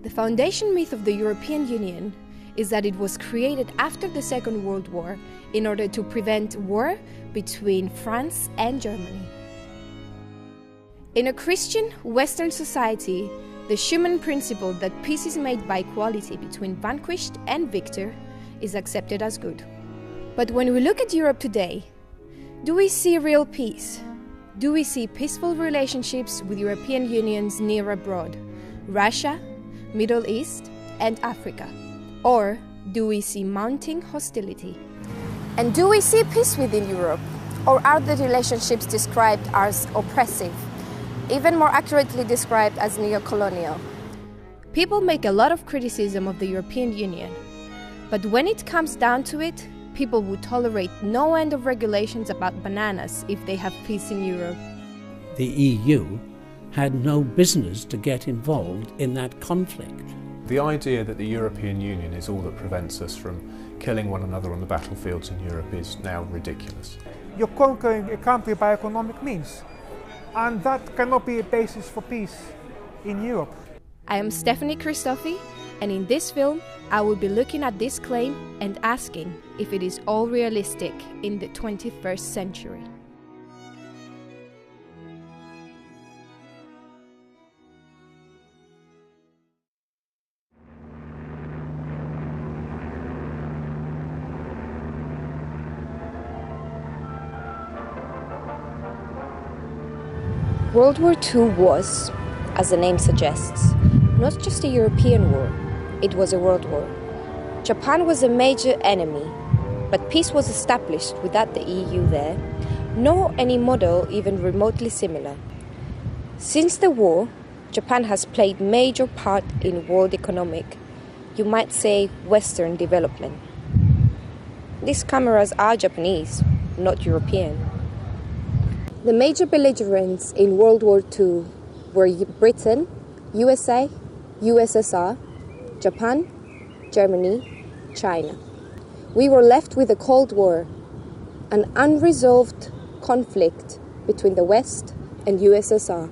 The foundation myth of the European Union is that it was created after the Second World War in order to prevent war between France and Germany. In a Christian Western society, the Schumann principle that peace is made by equality between vanquished and victor is accepted as good. But when we look at Europe today, do we see real peace? Do we see peaceful relationships with European Union's near abroad, Russia, Middle East, and Africa? Or do we see mounting hostility? And do we see peace within Europe? Or are the relationships described as oppressive, even more accurately described as neo-colonial? People make a lot of criticism of the European Union, but when it comes down to it, people would tolerate no end of regulations about bananas if they have peace in Europe. The EU had no business to get involved in that conflict. The idea that the European Union is all that prevents us from killing one another on the battlefields in Europe is now ridiculous. You're conquering a country by economic means, and that cannot be a basis for peace in Europe. I am Stephanie Christofi, and in this film, I will be looking at this claim and asking if it is all realistic in the 21st century. World War II was, as the name suggests, not just a European war, it was a world war. Japan was a major enemy, but peace was established without the EU there, nor any model even remotely similar. Since the war, Japan has played a major part in world economic, you might say Western development. These cameras are Japanese, not European. The major belligerents in World War II were Britain, USA, USSR, Japan, Germany, China. We were left with a Cold War, an unresolved conflict between the West and USSR.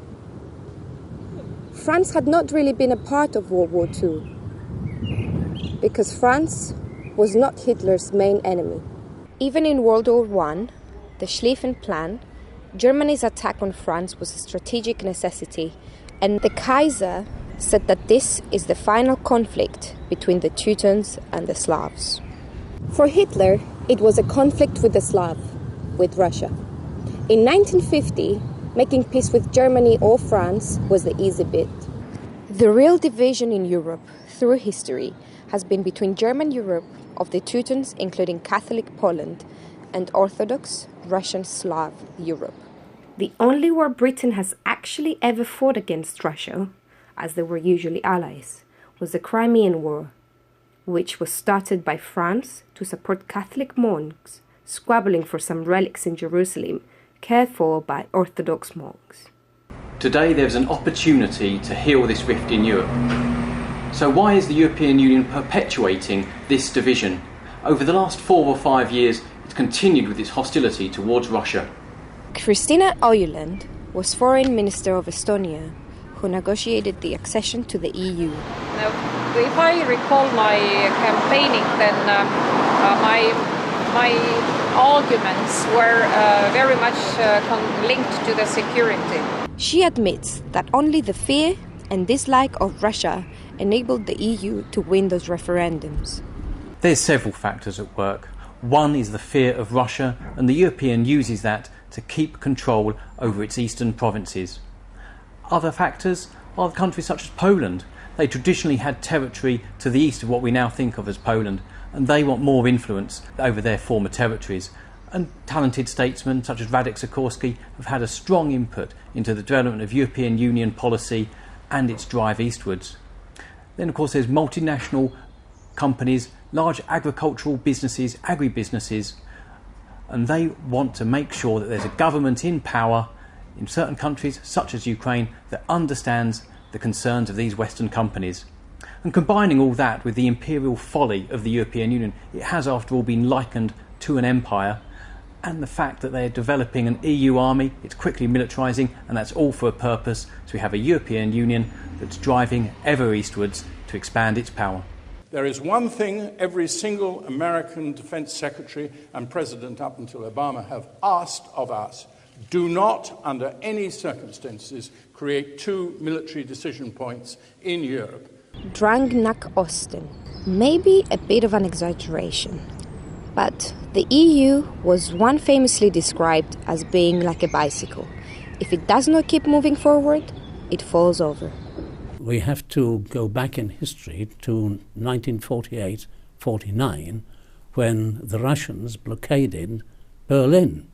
France had not really been a part of World War II because France was not Hitler's main enemy. Even in World War I, the Schlieffen Plan, Germany's attack on France was a strategic necessity, and the Kaiser said that this is the final conflict between the Teutons and the Slavs. For Hitler, it was a conflict with the Slav, with Russia. In 1950, making peace with Germany or France was the easy bit. The real division in Europe through history has been between German Europe of the Teutons, including Catholic Poland, and Orthodox Russian Slav Europe. The only war Britain has actually ever fought against Russia, as they were usually allies, was the Crimean War, which was started by France to support Catholic monks squabbling for some relics in Jerusalem cared for by Orthodox monks. Today there's an opportunity to heal this rift in Europe. So why is the European Union perpetuating this division? Over the last 4 or 5 years, it's continued with its hostility towards Russia. Kristina Ojuland was Foreign Minister of Estonia, who negotiated the accession to the EU. Now, if I recall my campaigning, then my arguments were very much linked to the security. She admits that only the fear and dislike of Russia enabled the EU to win those referendums. There's several factors at work. One is the fear of Russia, and the European uses that to keep control over its eastern provinces. Other factors are countries such as Poland. They traditionally had territory to the east of what we now think of as Poland, and they want more influence over their former territories. And talented statesmen such as Radek Sikorski have had a strong input into the development of European Union policy and its drive eastwards. Then of course there's multinational companies, large agricultural businesses, agribusinesses, and they want to make sure that there's a government in power in certain countries, such as Ukraine, that understands the concerns of these Western companies. And combining all that with the imperial folly of the European Union, it has after all been likened to an empire, and the fact that they're developing an EU army, it's quickly militarising, and that's all for a purpose. So we have a European Union that's driving ever eastwards to expand its power. There is one thing every single American defense secretary and president up until Obama have asked of us: do not, under any circumstances, create two military decision points in Europe. Drang nach Osten. Maybe a bit of an exaggeration. But the EU was once famously described as being like a bicycle. If it does not keep moving forward, it falls over. We have to go back in history to 1948-49, when the Russians blockaded Berlin.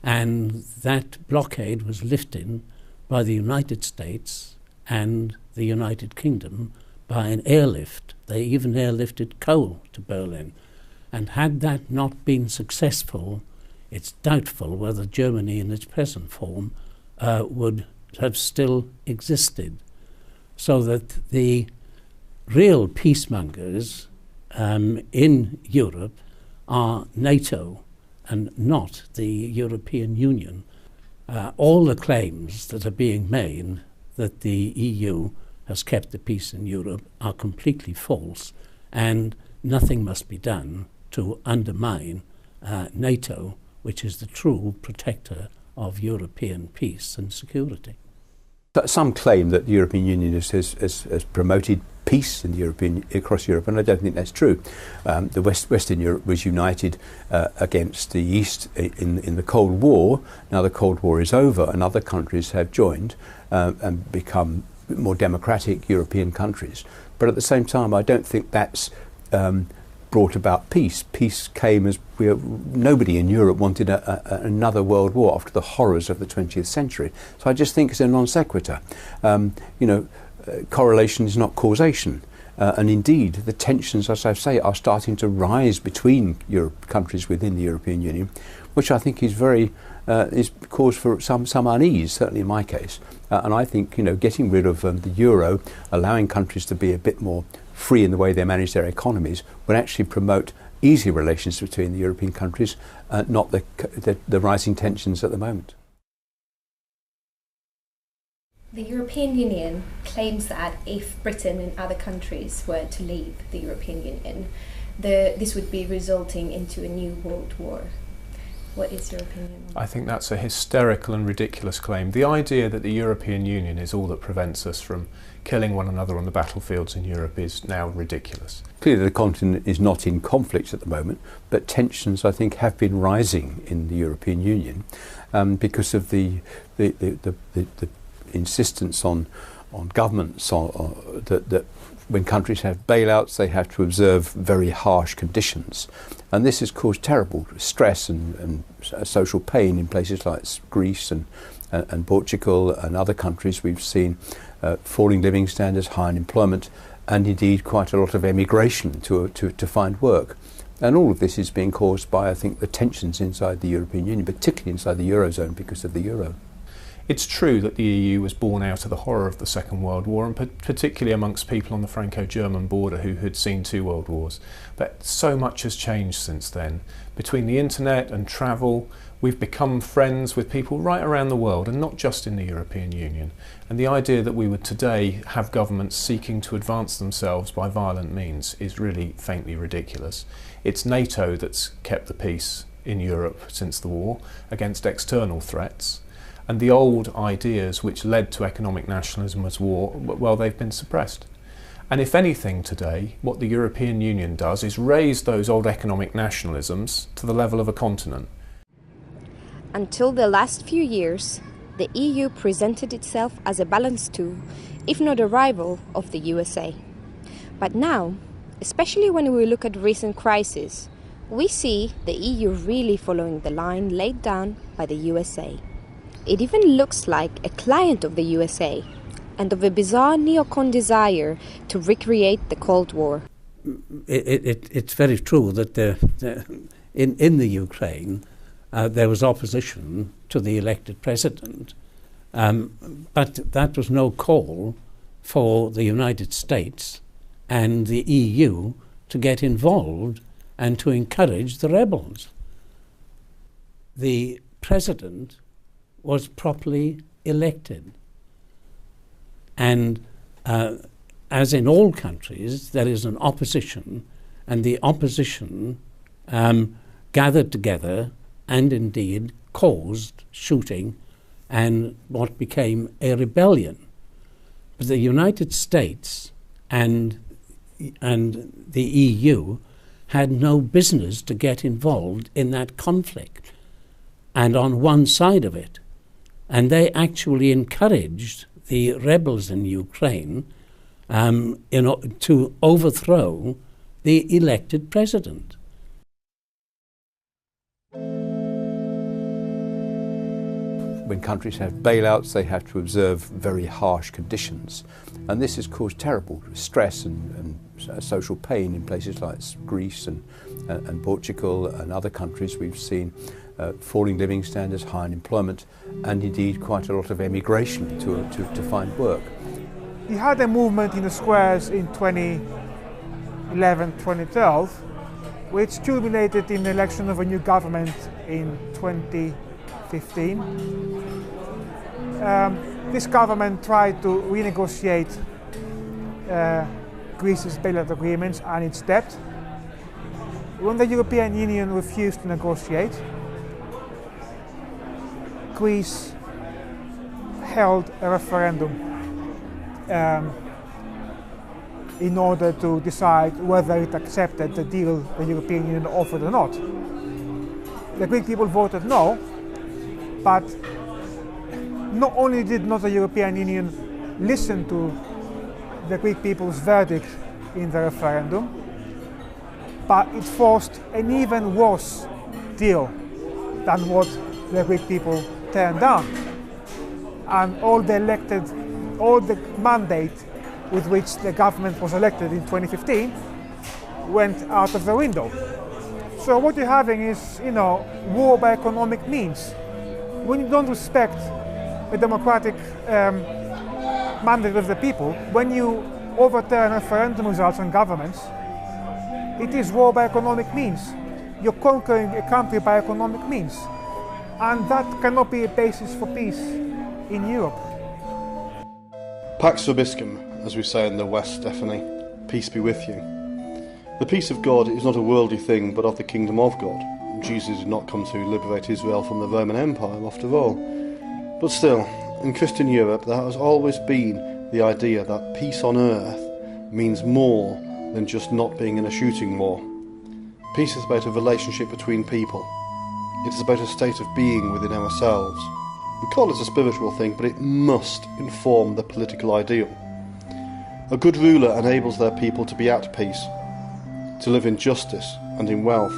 And that blockade was lifted by the United States and the United Kingdom by an airlift. They even airlifted coal to Berlin. And had that not been successful, it's doubtful whether Germany in its present form would have still existed. So that the real peacemongers in Europe are NATO and not the European Union. All the claims that are being made that the EU has kept the peace in Europe are completely false, and nothing must be done to undermine NATO, which is the true protector of European peace and security. Some claim that the European Union has promoted peace in across Europe, and I don't think that's true. The Western Europe was united against the East in the Cold War. Now the Cold War is over, and other countries have joined and become more democratic European countries. But at the same time, I don't think that's brought about peace. Peace came as nobody in Europe wanted another world war after the horrors of the 20th century. So I just think it's a non sequitur. Correlation is not causation. And indeed, the tensions, as I say, are starting to rise between countries within the European Union, which I think is is cause for some unease, certainly in my case. And I think getting rid of the euro, allowing countries to be a bit more free in the way they manage their economies, would actually promote easy relations between the European countries, not the rising tensions at the moment. The European Union claims that if Britain and other countries were to leave the European Union, this would be resulting into a new world war. What is your opinion? I think that's a hysterical and ridiculous claim. The idea that the European Union is all that prevents us from killing one another on the battlefields in Europe is now ridiculous. Clearly the continent is not in conflict at the moment, but tensions, I think, have been rising in the European Union because of the insistence on governments that when countries have bailouts, they have to observe very harsh conditions. And this has caused terrible stress and social pain in places like Greece and Portugal and other countries. We've seen falling living standards, high unemployment, and indeed quite a lot of emigration to find work. And all of this is being caused by, I think, the tensions inside the European Union, particularly inside the Eurozone because of the euro. It's true that the EU was born out of the horror of the Second World War, and particularly amongst people on the Franco-German border who had seen two world wars. But so much has changed since then. Between the internet and travel, we've become friends with people right around the world, and not just in the European Union. And the idea that we would today have governments seeking to advance themselves by violent means is really faintly ridiculous. It's NATO that's kept the peace in Europe since the war against external threats. And the old ideas which led to economic nationalism as war, well, they've been suppressed. And if anything today, what the European Union does is raise those old economic nationalisms to the level of a continent. Until the last few years, the EU presented itself as a balance to, if not a rival, of the USA. But now, especially when we look at recent crises, we see the EU really following the line laid down by the USA. It even looks like a client of the USA and of a bizarre neocon desire to recreate the Cold War. It's very true that in the Ukraine there was opposition to the elected president, but that was no call for the United States and the EU to get involved and to encourage the rebels. The president was properly elected, and as in all countries, there is an opposition, and the opposition gathered together and indeed caused shooting and what became a rebellion. But the United States and the EU had no business to get involved in that conflict and on one side of it. And they actually encouraged the rebels in Ukraine to overthrow the elected president. When countries have bailouts, they have to observe very harsh conditions. And this has caused terrible stress and social pain in places like Greece and Portugal and other countries. We've seen falling living standards, high unemployment, and indeed quite a lot of emigration to find work. You had a movement in the squares in 2011, 2012, which culminated in the election of a new government in 2015. This government tried to renegotiate Greece's bailout agreements and its debt. When the European Union refused to negotiate, Greece held a referendum in order to decide whether it accepted the deal the European Union offered or not. The Greek people voted no, but not only did not the European Union listen to the Greek people's verdict in the referendum, but it forced an even worse deal than what the Greek people turned down. And all the mandate with which the government was elected in 2015 went out of the window. So what you're having is, war by economic means. When you don't respect the democratic mandate of the people, when you overturn referendum results on governments, it is war by economic means. You're conquering a country by economic means. And that cannot be a basis for peace in Europe. Pax vobiscum, as we say in the West, Stephanie. Peace be with you. The peace of God is not a worldly thing, but of the kingdom of God. Jesus did not come to liberate Israel from the Roman Empire, after all. But still, in Christian Europe, there has always been the idea that peace on earth means more than just not being in a shooting war. Peace is about a relationship between people. It is about a state of being within ourselves. We call it a spiritual thing, but it must inform the political ideal. A good ruler enables their people to be at peace, to live in justice and in wealth.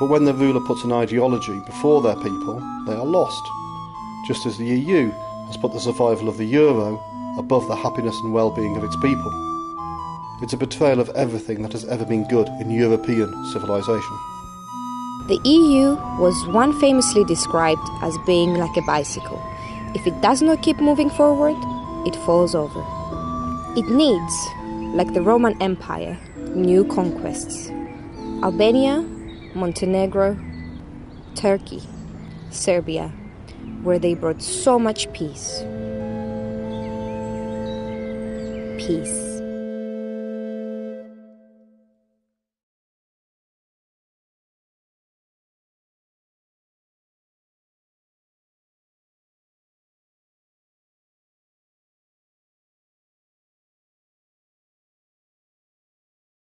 But when the ruler puts an ideology before their people, they are lost, just as the EU has put the survival of the euro above the happiness and well-being of its people. It's a betrayal of everything that has ever been good in European civilization. The EU was once famously described as being like a bicycle. If it does not keep moving forward, it falls over. It needs, like the Roman Empire, new conquests. Albania, Montenegro, Turkey, Serbia, where they brought so much peace. Peace.